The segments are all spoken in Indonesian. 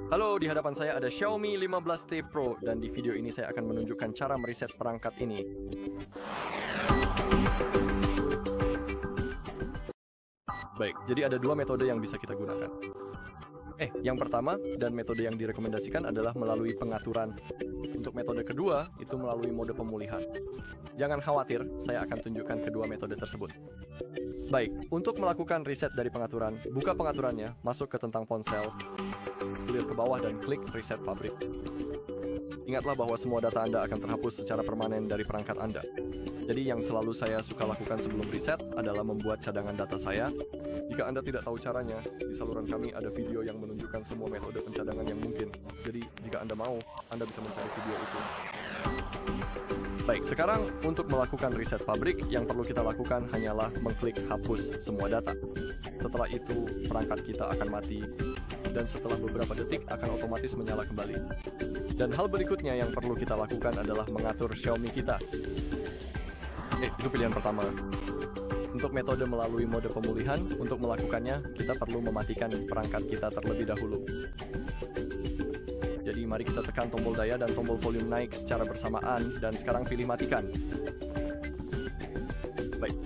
Halo, di hadapan saya ada Xiaomi 15T Pro dan di video ini saya akan menunjukkan cara mereset perangkat ini. Baik, jadi ada dua metode yang bisa kita gunakan. Yang pertama dan metode yang direkomendasikan adalah melalui pengaturan. Untuk metode kedua, itu melalui mode pemulihan. Jangan khawatir, saya akan tunjukkan kedua metode tersebut. Baik, untuk melakukan reset dari pengaturan, buka pengaturannya, masuk ke tentang ponsel, clear ke bawah dan klik reset pabrik. Ingatlah bahwa semua data Anda akan terhapus secara permanen dari perangkat Anda. Jadi yang selalu saya suka lakukan sebelum reset adalah membuat cadangan data saya. Jika Anda tidak tahu caranya, di saluran kami ada video yang menunjukkan semua metode pencadangan yang mungkin. Jadi jika Anda mau, Anda bisa mencari video itu. Baik, sekarang untuk melakukan reset pabrik, yang perlu kita lakukan hanyalah mengklik hapus semua data. Setelah itu, perangkat kita akan mati, dan setelah beberapa detik akan otomatis menyala kembali. Dan hal berikutnya yang perlu kita lakukan adalah mengatur Xiaomi kita. Itu pilihan pertama. Untuk metode melalui mode pemulihan, untuk melakukannya, kita perlu mematikan perangkat kita terlebih dahulu. Jadi mari kita tekan tombol daya dan tombol volume naik secara bersamaan, dan sekarang pilih matikan. Baik.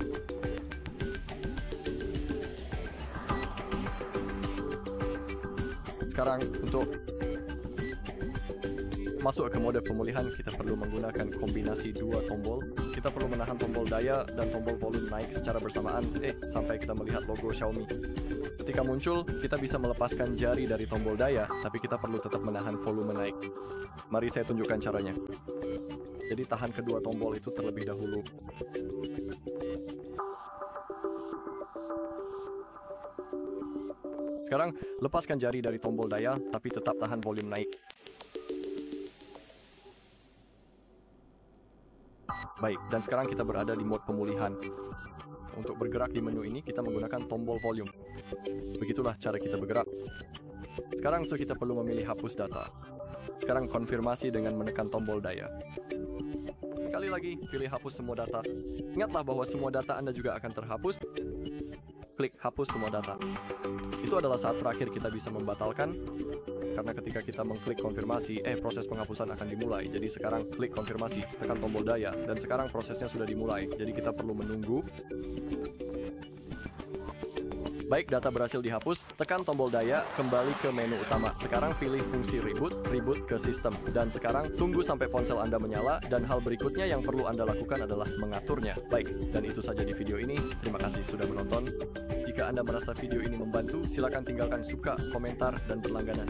Sekarang untuk masuk ke mode pemulihan, kita perlu menggunakan kombinasi dua tombol. Kita perlu menahan tombol daya dan tombol volume naik secara bersamaan, sampai kita melihat logo Xiaomi. Ketika muncul, kita bisa melepaskan jari dari tombol daya, tapi kita perlu tetap menahan volume naik. Mari saya tunjukkan caranya. Jadi tahan kedua tombol itu terlebih dahulu. Sekarang, lepaskan jari dari tombol daya, tapi tetap tahan volume naik. Baik, dan sekarang kita berada di mode pemulihan. Untuk bergerak di menu ini, kita menggunakan tombol volume. Begitulah cara kita bergerak. Sekarang kita perlu memilih hapus data. Sekarang konfirmasi dengan menekan tombol daya. Sekali lagi, pilih hapus semua data. Ingatlah bahwa semua data Anda juga akan terhapus. Klik hapus semua data. Itu adalah saat terakhir kita bisa membatalkan. Karena ketika kita mengklik konfirmasi, proses penghapusan akan dimulai. Jadi sekarang klik konfirmasi, tekan tombol daya, dan sekarang prosesnya sudah dimulai. Jadi kita perlu menunggu. Baik, data berhasil dihapus, tekan tombol daya, kembali ke menu utama. Sekarang pilih fungsi reboot ke sistem. Dan sekarang tunggu sampai ponsel Anda menyala, dan hal berikutnya yang perlu Anda lakukan adalah mengaturnya. Baik, dan itu saja di video ini. Terima kasih sudah menonton. Jika Anda merasa video ini membantu, silakan tinggalkan suka, komentar, dan berlangganan.